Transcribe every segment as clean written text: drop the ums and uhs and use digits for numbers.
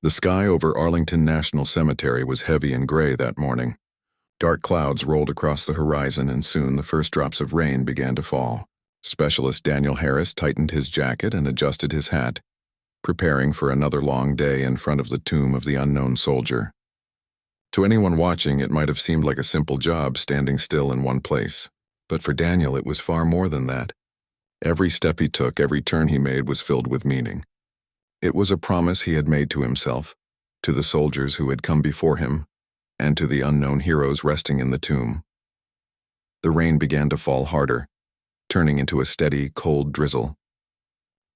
The sky over Arlington National Cemetery was heavy and gray that morning. Dark clouds rolled across the horizon, and soon the first drops of rain began to fall. Specialist Daniel Harris tightened his jacket and adjusted his hat, preparing for another long day in front of the tomb of the unknown soldier. To anyone watching, it might have seemed like a simple job standing still in one place. But for Daniel, it was far more than that. Every step he took, every turn he made was filled with meaning. It was a promise he had made to himself, to the soldiers who had come before him, and to the unknown heroes resting in the tomb. The rain began to fall harder, turning into a steady, cold drizzle.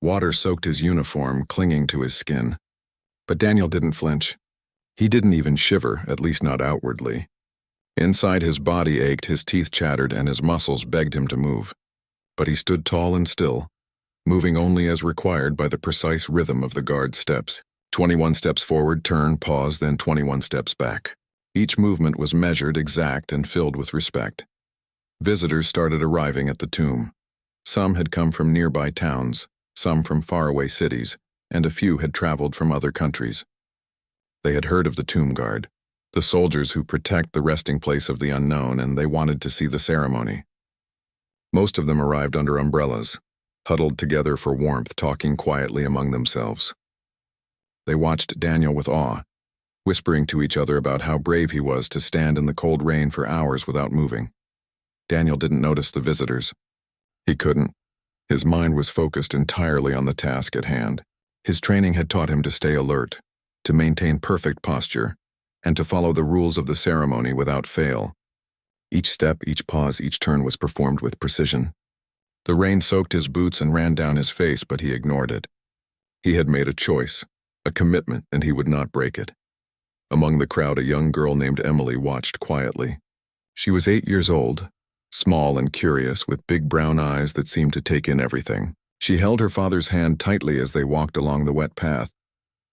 Water soaked his uniform, clinging to his skin. But Daniel didn't flinch. He didn't even shiver, at least not outwardly. Inside, his body ached, his teeth chattered, and his muscles begged him to move. But he stood tall and still, moving only as required by the precise rhythm of the guard steps. 21 steps forward, turn, pause, then 21 steps back. Each movement was measured, exact, and filled with respect. Visitors started arriving at the tomb. Some had come from nearby towns, some from faraway cities, and a few had traveled from other countries. They had heard of the tomb guard, the soldiers who protect the resting place of the unknown, and they wanted to see the ceremony. Most of them arrived under umbrellas, huddled together for warmth, talking quietly among themselves. They watched Daniel with awe, whispering to each other about how brave he was to stand in the cold rain for hours without moving. Daniel didn't notice the visitors. He couldn't. His mind was focused entirely on the task at hand. His training had taught him to stay alert, to maintain perfect posture, and to follow the rules of the ceremony without fail. Each step, each pause, each turn was performed with precision. The rain soaked his boots and ran down his face, but he ignored it. He had made a choice, a commitment, and he would not break it. Among the crowd, a young girl named Emily watched quietly. She was 8 years old, small and curious, with big brown eyes that seemed to take in everything. She held her father's hand tightly as they walked along the wet path,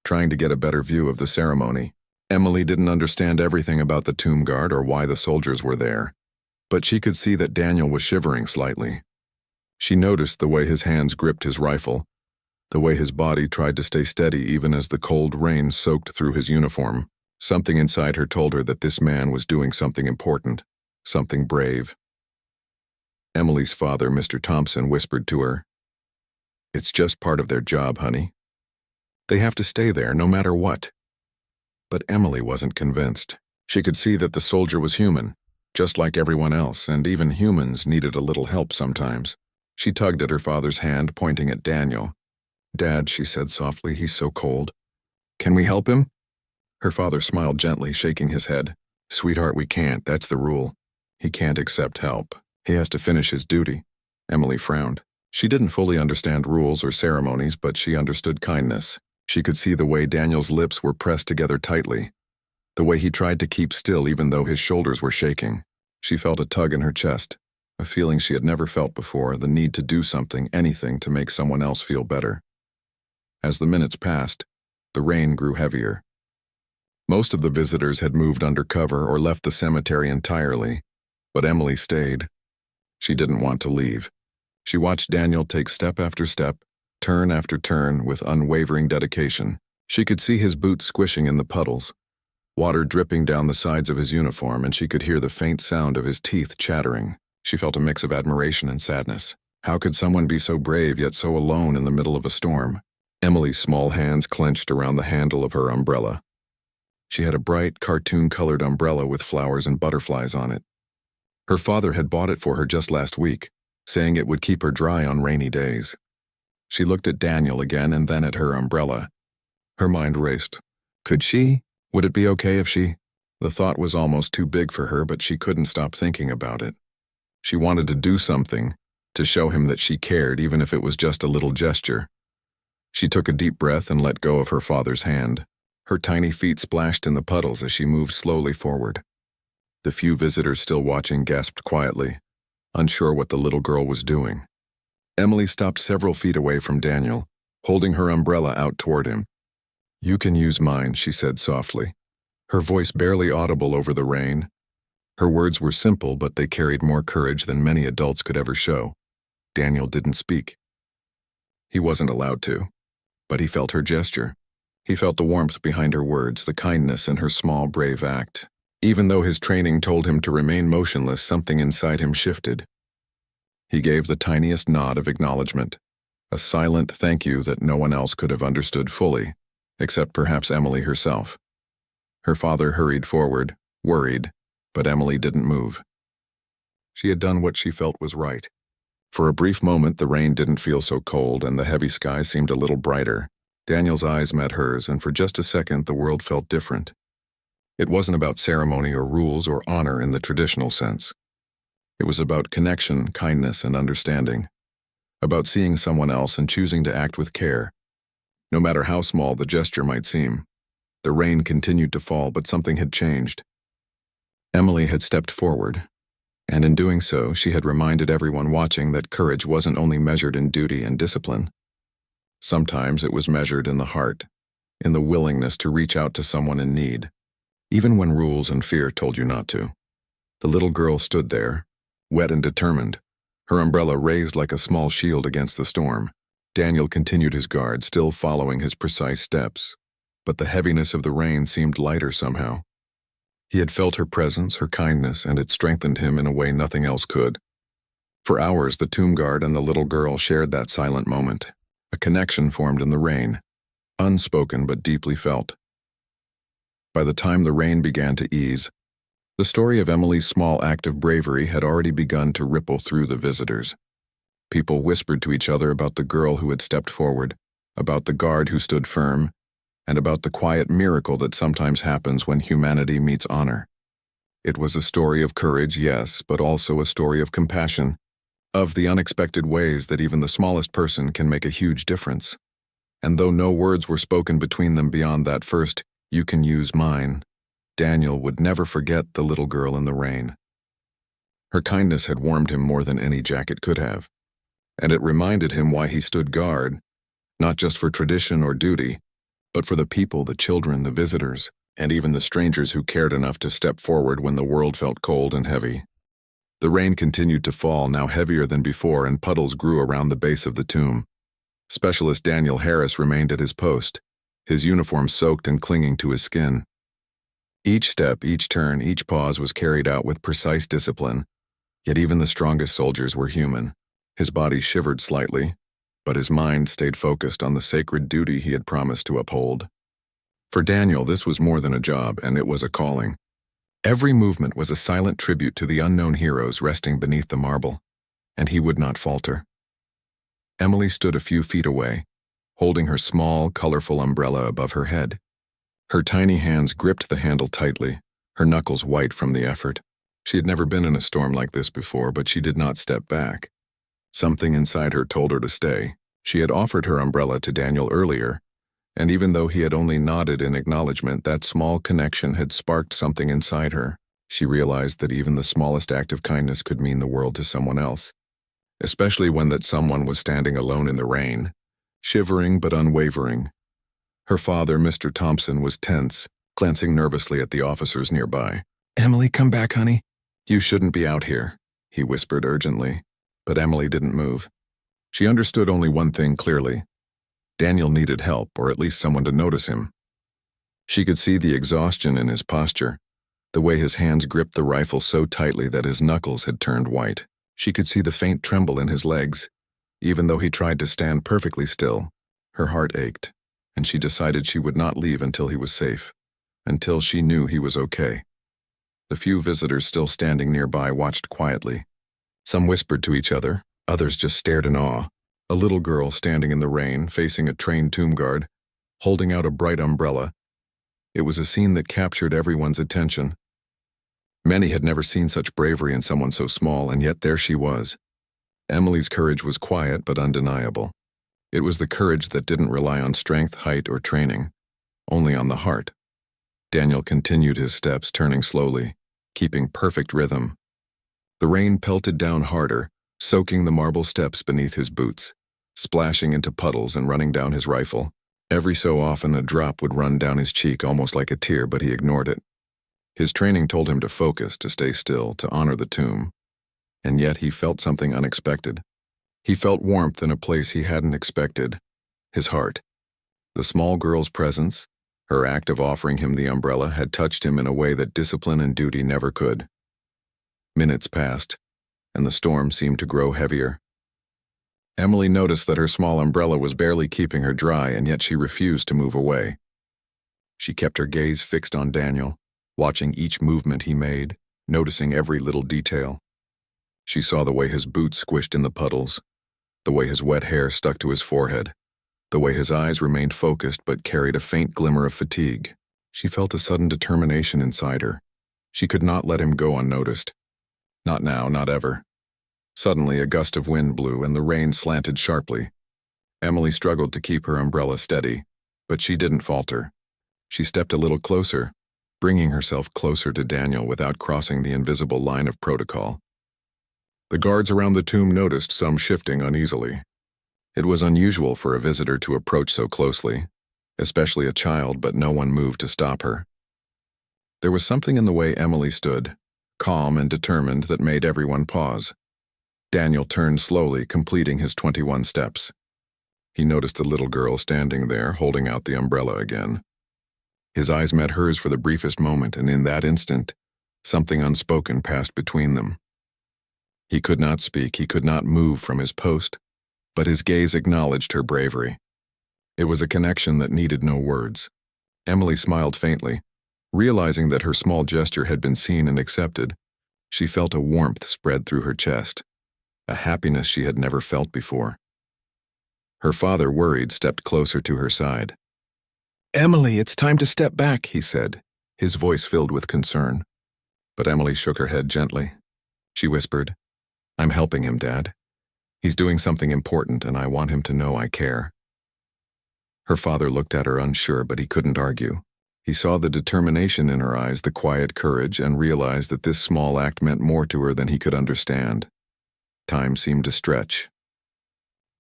trying to get a better view of the ceremony. Emily didn't understand everything about the tomb guard or why the soldiers were there, but she could see that Daniel was shivering slightly. She noticed the way his hands gripped his rifle, the way his body tried to stay steady even as the cold rain soaked through his uniform. Something inside her told her that this man was doing something important, something brave. Emily's father, Mr. Thompson, whispered to her, "It's just part of their job, honey. They have to stay there no matter what." But Emily wasn't convinced. She could see that the soldier was human, just like everyone else, and even humans needed a little help sometimes. She tugged at her father's hand, pointing at Daniel. "Dad," she said softly, "he's so cold. Can we help him?" Her father smiled gently, shaking his head. "Sweetheart, we can't. That's the rule. He can't accept help. He has to finish his duty." Emily frowned. She didn't fully understand rules or ceremonies, but she understood kindness. She could see the way Daniel's lips were pressed together tightly, the way he tried to keep still even though his shoulders were shaking. She felt a tug in her chest, a feeling she had never felt before, the need to do something, anything, to make someone else feel better. As the minutes passed, the rain grew heavier. Most of the visitors had moved under cover or left the cemetery entirely, but Emily stayed. She didn't want to leave. She watched Daniel take step after step, turn after turn, with unwavering dedication. She could see his boots squishing in the puddles, water dripping down the sides of his uniform, and she could hear the faint sound of his teeth chattering. She felt a mix of admiration and sadness. How could someone be so brave yet so alone in the middle of a storm? Emily's small hands clenched around the handle of her umbrella. She had a bright, cartoon-colored umbrella with flowers and butterflies on it. Her father had bought it for her just last week, saying it would keep her dry on rainy days. She looked at Daniel again and then at her umbrella. Her mind raced. Could she? Would it be okay if she? The thought was almost too big for her, but she couldn't stop thinking about it. She wanted to do something, to show him that she cared, even if it was just a little gesture. She took a deep breath and let go of her father's hand. Her tiny feet splashed in the puddles as she moved slowly forward. The few visitors still watching gasped quietly, unsure what the little girl was doing. Emily stopped several feet away from Daniel, holding her umbrella out toward him. "You can use mine," she said softly, her voice barely audible over the rain. Her words were simple, but they carried more courage than many adults could ever show. Daniel didn't speak. He wasn't allowed to, but he felt her gesture. He felt the warmth behind her words, the kindness in her small, brave act. Even though his training told him to remain motionless, something inside him shifted. He gave the tiniest nod of acknowledgement, a silent thank you that no one else could have understood fully, except perhaps Emily herself. Her father hurried forward, worried, but Emily didn't move. She had done what she felt was right. For a brief moment, the rain didn't feel so cold and the heavy sky seemed a little brighter. Daniel's eyes met hers, and for just a second, the world felt different. It wasn't about ceremony or rules or honor in the traditional sense. It was about connection, kindness, and understanding. About seeing someone else and choosing to act with care. No matter how small the gesture might seem. The rain continued to fall, but something had changed. Emily had stepped forward, and in doing so, she had reminded everyone watching that courage wasn't only measured in duty and discipline. Sometimes it was measured in the heart, in the willingness to reach out to someone in need, even when rules and fear told you not to. The little girl stood there, wet and determined, her umbrella raised like a small shield against the storm. Daniel continued his guard, still following his precise steps, but the heaviness of the rain seemed lighter somehow. He had felt her presence, her kindness, and it strengthened him in a way nothing else could. For hours, the tomb guard and the little girl shared that silent moment. A connection formed in the rain, unspoken but deeply felt. By the time the rain began to ease, the story of Emily's small act of bravery had already begun to ripple through the visitors. People whispered to each other about the girl who had stepped forward, about the guard who stood firm, and about the quiet miracle that sometimes happens when humanity meets honor. It was a story of courage, yes, but also a story of compassion, of the unexpected ways that even the smallest person can make a huge difference. And though no words were spoken between them beyond that first, "You can use mine," Daniel would never forget the little girl in the rain. Her kindness had warmed him more than any jacket could have, and it reminded him why he stood guard, not just for tradition or duty, but for the people, the children, the visitors, and even the strangers who cared enough to step forward when the world felt cold and heavy. The rain continued to fall, now heavier than before, and puddles grew around the base of the tomb. Specialist Daniel Harris remained at his post, his uniform soaked and clinging to his skin. Each step, each turn, each pause was carried out with precise discipline, yet even the strongest soldiers were human. His body shivered slightly, but his mind stayed focused on the sacred duty he had promised to uphold. For Daniel, this was more than a job, and it was a calling. Every movement was a silent tribute to the unknown heroes resting beneath the marble, and he would not falter. Emily stood a few feet away, holding her small, colorful umbrella above her head. Her tiny hands gripped the handle tightly, her knuckles white from the effort. She had never been in a storm like this before, but she did not step back. Something inside her told her to stay. She had offered her umbrella to Daniel earlier, and even though he had only nodded in acknowledgement, that small connection had sparked something inside her. She realized that even the smallest act of kindness could mean the world to someone else, especially when that someone was standing alone in the rain, shivering but unwavering. Her father, Mr. Thompson, was tense, glancing nervously at the officers nearby. "Emily, come back, honey. You shouldn't be out here," he whispered urgently, but Emily didn't move. She understood only one thing clearly. Daniel needed help, or at least someone to notice him. She could see the exhaustion in his posture, the way his hands gripped the rifle so tightly that his knuckles had turned white. She could see the faint tremble in his legs. Even though he tried to stand perfectly still, her heart ached, and she decided she would not leave until he was safe, until she knew he was okay. The few visitors still standing nearby watched quietly. Some whispered to each other, others just stared in awe. A little girl standing in the rain, facing a trained tomb guard, holding out a bright umbrella. It was a scene that captured everyone's attention. Many had never seen such bravery in someone so small, and yet there she was. Emily's courage was quiet but undeniable. It was the courage that didn't rely on strength, height, or training, only on the heart. Daniel continued his steps, turning slowly, keeping perfect rhythm. The rain pelted down harder, soaking the marble steps beneath his boots, splashing into puddles and running down his rifle. Every so often a drop would run down his cheek almost like a tear, but he ignored it. His training told him to focus, to stay still, to honor the tomb. And yet he felt something unexpected. He felt warmth in a place he hadn't expected, his heart. The small girl's presence, her act of offering him the umbrella, had touched him in a way that discipline and duty never could. Minutes passed, and the storm seemed to grow heavier. Emily noticed that her small umbrella was barely keeping her dry, and yet she refused to move away. She kept her gaze fixed on Daniel, watching each movement he made, noticing every little detail. She saw the way his boots squished in the puddles, the way his wet hair stuck to his forehead, the way his eyes remained focused but carried a faint glimmer of fatigue. She felt a sudden determination inside her. She could not let him go unnoticed. Not now, not ever. Suddenly, a gust of wind blew and the rain slanted sharply. Emily struggled to keep her umbrella steady, but she didn't falter. She stepped a little closer, bringing herself closer to Daniel without crossing the invisible line of protocol. The guards around the tomb noticed some shifting uneasily. It was unusual for a visitor to approach so closely, especially a child, but no one moved to stop her. There was something in the way Emily stood, calm and determined, that made everyone pause. Daniel turned slowly, completing his 21 steps. He noticed the little girl standing there, holding out the umbrella again. His eyes met hers for the briefest moment, and in that instant, something unspoken passed between them. He could not speak, he could not move from his post, but his gaze acknowledged her bravery. It was a connection that needed no words. Emily smiled faintly. Realizing that her small gesture had been seen and accepted, she felt a warmth spread through her chest, a happiness she had never felt before. Her father, worried, stepped closer to her side. "Emily, it's time to step back," he said, his voice filled with concern. But Emily shook her head gently. She whispered, "I'm helping him, Dad. He's doing something important, and I want him to know I care." Her father looked at her unsure, but he couldn't argue. He saw the determination in her eyes, the quiet courage, and realized that this small act meant more to her than he could understand. Time seemed to stretch.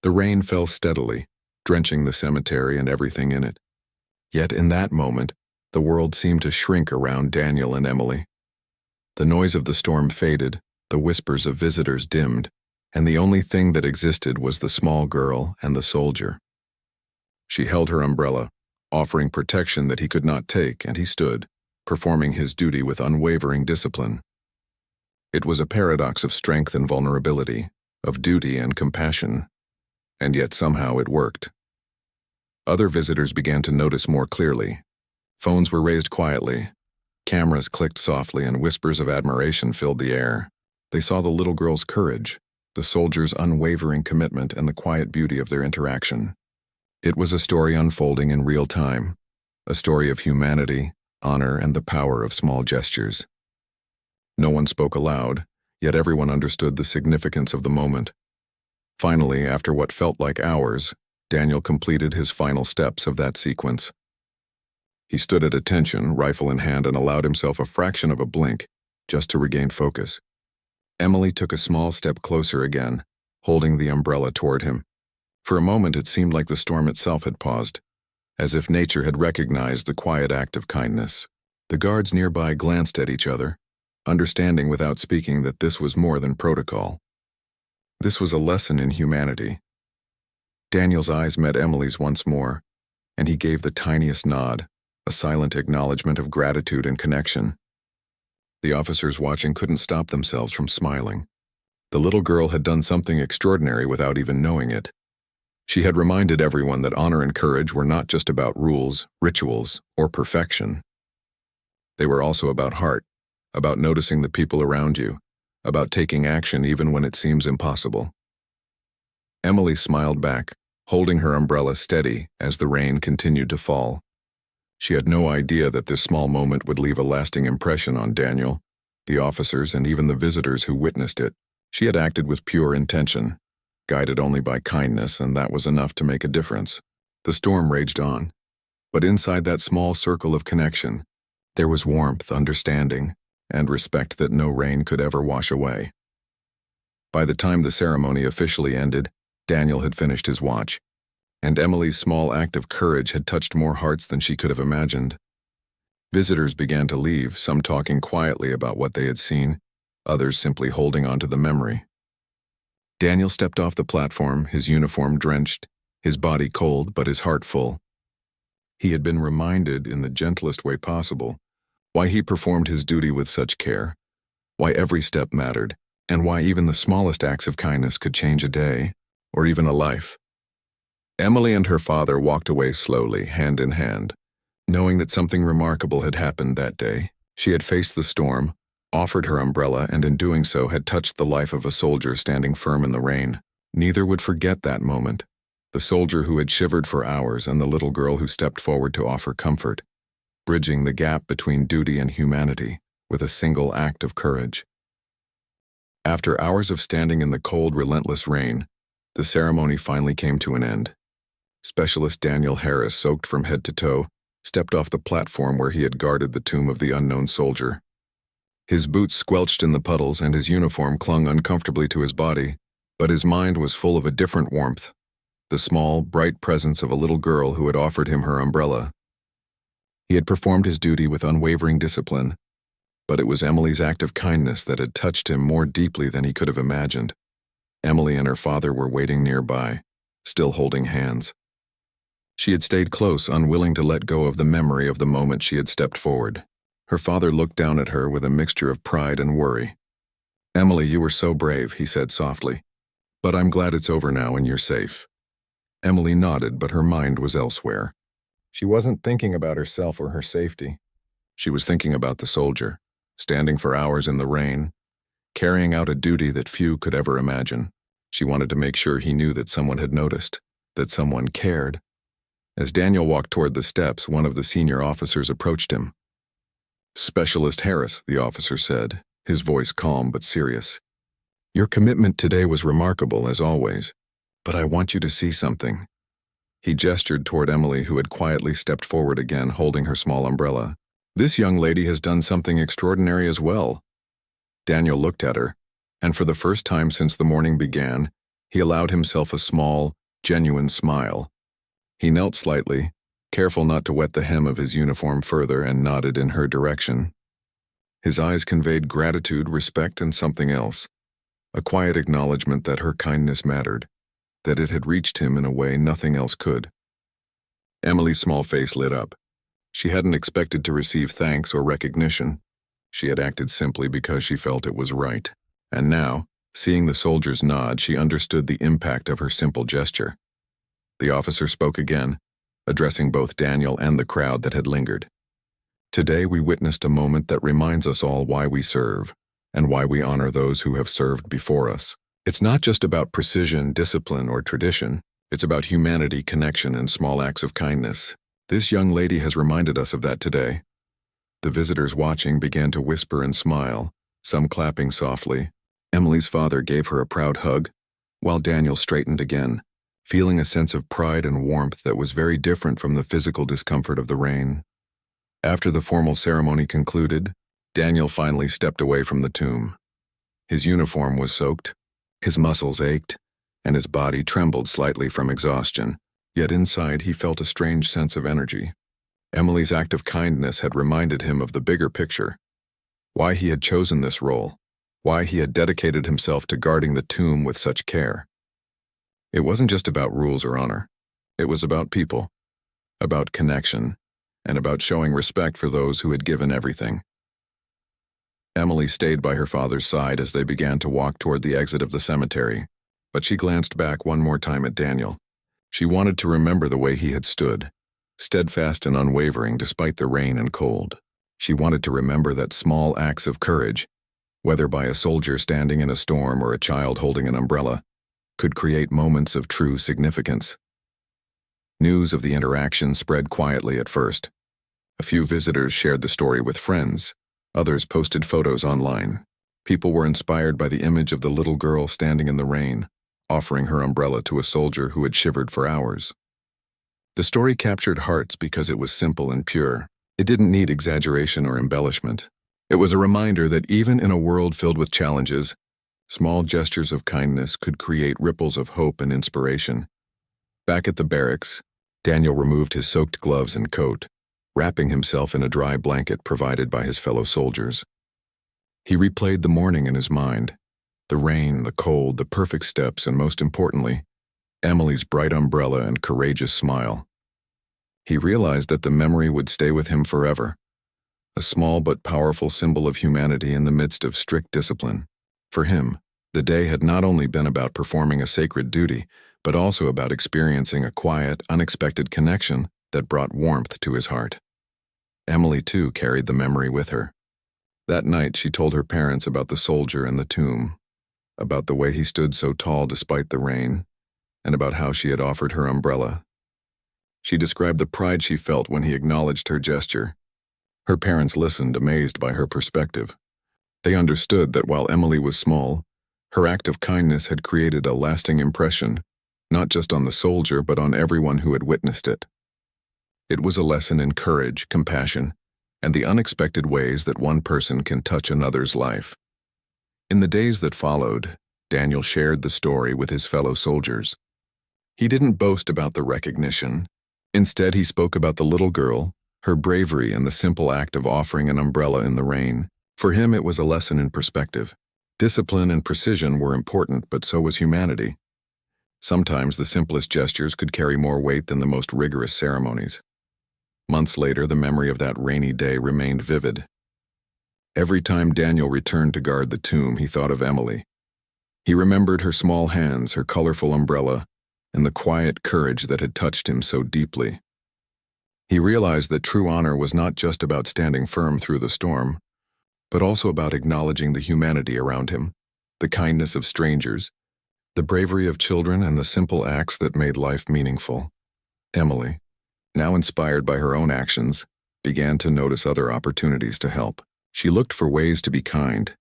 The rain fell steadily, drenching the cemetery and everything in it. Yet in that moment, the world seemed to shrink around Daniel and Emily. The noise of the storm faded, the whispers of visitors dimmed, and the only thing that existed was the small girl and the soldier. She held her umbrella, offering protection that he could not take, and he stood, performing his duty with unwavering discipline. It was a paradox of strength and vulnerability, of duty and compassion, and yet somehow it worked. Other visitors began to notice more clearly. Phones were raised quietly, cameras clicked softly, and whispers of admiration filled the air. They saw the little girl's courage, the soldier's unwavering commitment, and the quiet beauty of their interaction. It was a story unfolding in real time, a story of humanity, honor, and the power of small gestures. No one spoke aloud, yet everyone understood the significance of the moment. Finally, after what felt like hours, Daniel completed his final steps of that sequence. He stood at attention, rifle in hand, and allowed himself a fraction of a blink, just to regain focus. Emily took a small step closer again, holding the umbrella toward him. For a moment it seemed like the storm itself had paused, as if nature had recognized the quiet act of kindness. The guards nearby glanced at each other, understanding without speaking that this was more than protocol. This was a lesson in humanity. Daniel's eyes met Emily's once more, and he gave the tiniest nod, a silent acknowledgement of gratitude and connection. The officers watching couldn't stop themselves from smiling. The little girl had done something extraordinary without even knowing it. She had reminded everyone that honor and courage were not just about rules, rituals, or perfection. They were also about heart, about noticing the people around you, about taking action even when it seems impossible. Emily smiled back, holding her umbrella steady as the rain continued to fall. She had no idea that this small moment would leave a lasting impression on Daniel, the officers, and even the visitors who witnessed it. She had acted with pure intention, guided only by kindness, and that was enough to make a difference. The storm raged on, but inside that small circle of connection, there was warmth, understanding, and respect that no rain could ever wash away. By the time the ceremony officially ended, Daniel had finished his watch, and Emily's small act of courage had touched more hearts than she could have imagined. Visitors began to leave, some talking quietly about what they had seen, others simply holding on to the memory. Daniel stepped off the platform, his uniform drenched, his body cold but his heart full. He had been reminded in the gentlest way possible why he performed his duty with such care, why every step mattered, and why even the smallest acts of kindness could change a day, or even a life. Emily and her father walked away slowly, hand in hand, knowing that something remarkable had happened that day. She had faced the storm, offered her umbrella, and in doing so had touched the life of a soldier standing firm in the rain. Neither would forget that moment, the soldier who had shivered for hours and the little girl who stepped forward to offer comfort, bridging the gap between duty and humanity with a single act of courage. After hours of standing in the cold, relentless rain, the ceremony finally came to an end. Specialist Daniel Harris, soaked from head to toe, stepped off the platform where he had guarded the tomb of the unknown soldier. His boots squelched in the puddles and his uniform clung uncomfortably to his body, but his mind was full of a different warmth, the small, bright presence of a little girl who had offered him her umbrella. He had performed his duty with unwavering discipline, but it was Emily's act of kindness that had touched him more deeply than he could have imagined. Emily and her father were waiting nearby, still holding hands. She had stayed close, unwilling to let go of the memory of the moment she had stepped forward. Her father looked down at her with a mixture of pride and worry. "Emily, you were so brave," he said softly. "But I'm glad it's over now and you're safe." Emily nodded, but her mind was elsewhere. She wasn't thinking about herself or her safety. She was thinking about the soldier, standing for hours in the rain, carrying out a duty that few could ever imagine. She wanted to make sure he knew that someone had noticed, that someone cared. As Daniel walked toward the steps, one of the senior officers approached him. "Specialist Harris," the officer said, his voice calm but serious. "Your commitment today was remarkable, as always, but I want you to see something." He gestured toward Emily, who had quietly stepped forward again, holding her small umbrella. "This young lady has done something extraordinary as well." Daniel looked at her, and for the first time since the morning began, he allowed himself a small, genuine smile. He knelt slightly, careful not to wet the hem of his uniform further, and nodded in her direction. His eyes conveyed gratitude, respect, and something else, a quiet acknowledgement that her kindness mattered, that it had reached him in a way nothing else could. Emily's small face lit up. She hadn't expected to receive thanks or recognition. She had acted simply because she felt it was right. And now, seeing the soldier's nod, she understood the impact of her simple gesture. The officer spoke again, addressing both Daniel and the crowd that had lingered. "Today we witnessed a moment that reminds us all why we serve, and why we honor those who have served before us. It's not just about precision, discipline, or tradition. It's about humanity, connection, and small acts of kindness. This young lady has reminded us of that today." The visitors watching began to whisper and smile, some clapping softly. Emily's father gave her a proud hug, while Daniel straightened again, feeling a sense of pride and warmth that was very different from the physical discomfort of the rain. After the formal ceremony concluded, Daniel finally stepped away from the tomb. His uniform was soaked, his muscles ached, and his body trembled slightly from exhaustion, yet inside he felt a strange sense of energy. Emily's act of kindness had reminded him of the bigger picture, why he had chosen this role, why he had dedicated himself to guarding the tomb with such care. It wasn't just about rules or honor. It was about people, about connection, and about showing respect for those who had given everything. Emily stayed by her father's side as they began to walk toward the exit of the cemetery, but she glanced back one more time at Daniel. She wanted to remember the way he had stood, steadfast and unwavering despite the rain and cold. She wanted to remember that small acts of courage, whether by a soldier standing in a storm or a child holding an umbrella, could create moments of true significance. News of the interaction spread quietly at first. A few visitors shared the story with friends. Others posted photos online. People were inspired by the image of the little girl standing in the rain, offering her umbrella to a soldier who had shivered for hours. The story captured hearts because it was simple and pure. It didn't need exaggeration or embellishment. It was a reminder that even in a world filled with challenges, small gestures of kindness could create ripples of hope and inspiration. Back at the barracks, Daniel removed his soaked gloves and coat, wrapping himself in a dry blanket provided by his fellow soldiers. He replayed the morning in his mind, the rain, the cold, the perfect steps, and most importantly, Emily's bright umbrella and courageous smile. He realized that the memory would stay with him forever, a small but powerful symbol of humanity in the midst of strict discipline. For him, the day had not only been about performing a sacred duty, but also about experiencing a quiet, unexpected connection that brought warmth to his heart. Emily, too, carried the memory with her. That night, she told her parents about the soldier in the tomb, about the way he stood so tall despite the rain, and about how she had offered her umbrella. She described the pride she felt when he acknowledged her gesture. Her parents listened, amazed by her perspective. They understood that while Emily was small, her act of kindness had created a lasting impression, not just on the soldier but on everyone who had witnessed it. It was a lesson in courage, compassion, and the unexpected ways that one person can touch another's life. In the days that followed, Daniel shared the story with his fellow soldiers. He didn't boast about the recognition. Instead, he spoke about the little girl, her bravery, and the simple act of offering an umbrella in the rain. For him, it was a lesson in perspective. Discipline and precision were important, but so was humanity. Sometimes the simplest gestures could carry more weight than the most rigorous ceremonies. Months later, the memory of that rainy day remained vivid. Every time Daniel returned to guard the tomb, he thought of Emily. He remembered her small hands, her colorful umbrella, and the quiet courage that had touched him so deeply. He realized that true honor was not just about standing firm through the storm, but also about acknowledging the humanity around him, the kindness of strangers, the bravery of children, and the simple acts that made life meaningful. Emily, now inspired by her own actions, began to notice other opportunities to help. She looked for ways to be kind,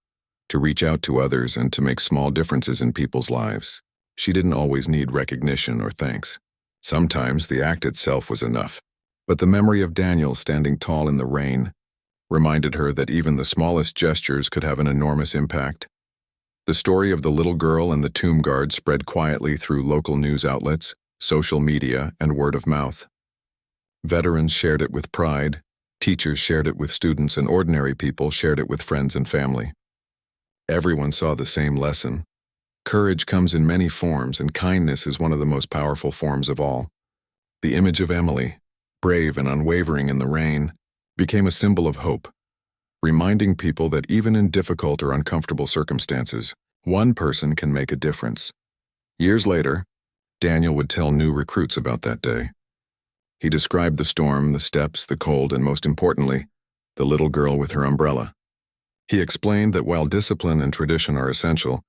to reach out to others, and to make small differences in people's lives. She didn't always need recognition or thanks. Sometimes the act itself was enough. But the memory of Daniel standing tall in the rain reminded her that even the smallest gestures could have an enormous impact. The story of the little girl and the tomb guard spread quietly through local news outlets, social media, and word of mouth. Veterans shared it with pride, teachers shared it with students, and ordinary people shared it with friends and family. Everyone saw the same lesson. Courage comes in many forms, and kindness is one of the most powerful forms of all. The image of Emily, brave and unwavering in the rain, became a symbol of hope, reminding people that even in difficult or uncomfortable circumstances, one person can make a difference. Years later, Daniel would tell new recruits about that day. He described the storm, the steps, the cold, and most importantly, the little girl with her umbrella. He explained that while discipline and tradition are essential,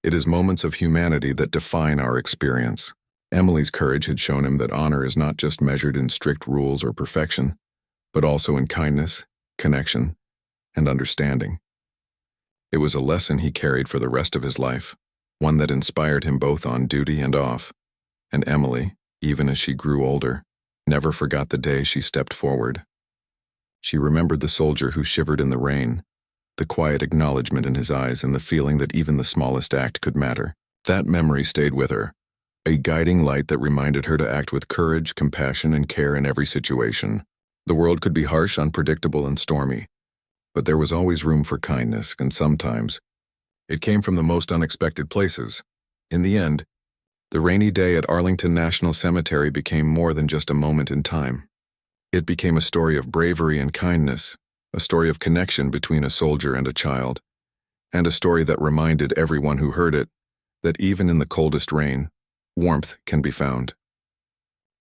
it is moments of humanity that define our experience. Emily's courage had shown him that honor is not just measured in strict rules or perfection, but also in kindness, connection, and understanding. It was a lesson he carried for the rest of his life, one that inspired him both on duty and off. And Emily, even as she grew older, never forgot the day she stepped forward. She remembered the soldier who shivered in the rain, the quiet acknowledgement in his eyes, and the feeling that even the smallest act could matter. That memory stayed with her, a guiding light that reminded her to act with courage, compassion, and care in every situation. The world could be harsh, unpredictable, and stormy, but there was always room for kindness, and sometimes it came from the most unexpected places. In the end, the rainy day at Arlington National Cemetery became more than just a moment in time. It became a story of bravery and kindness, a story of connection between a soldier and a child, and a story that reminded everyone who heard it that even in the coldest rain, warmth can be found.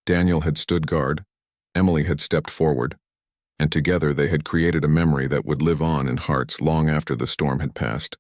Daniel had stood guard, Emily had stepped forward, and together they had created a memory that would live on in hearts long after the storm had passed.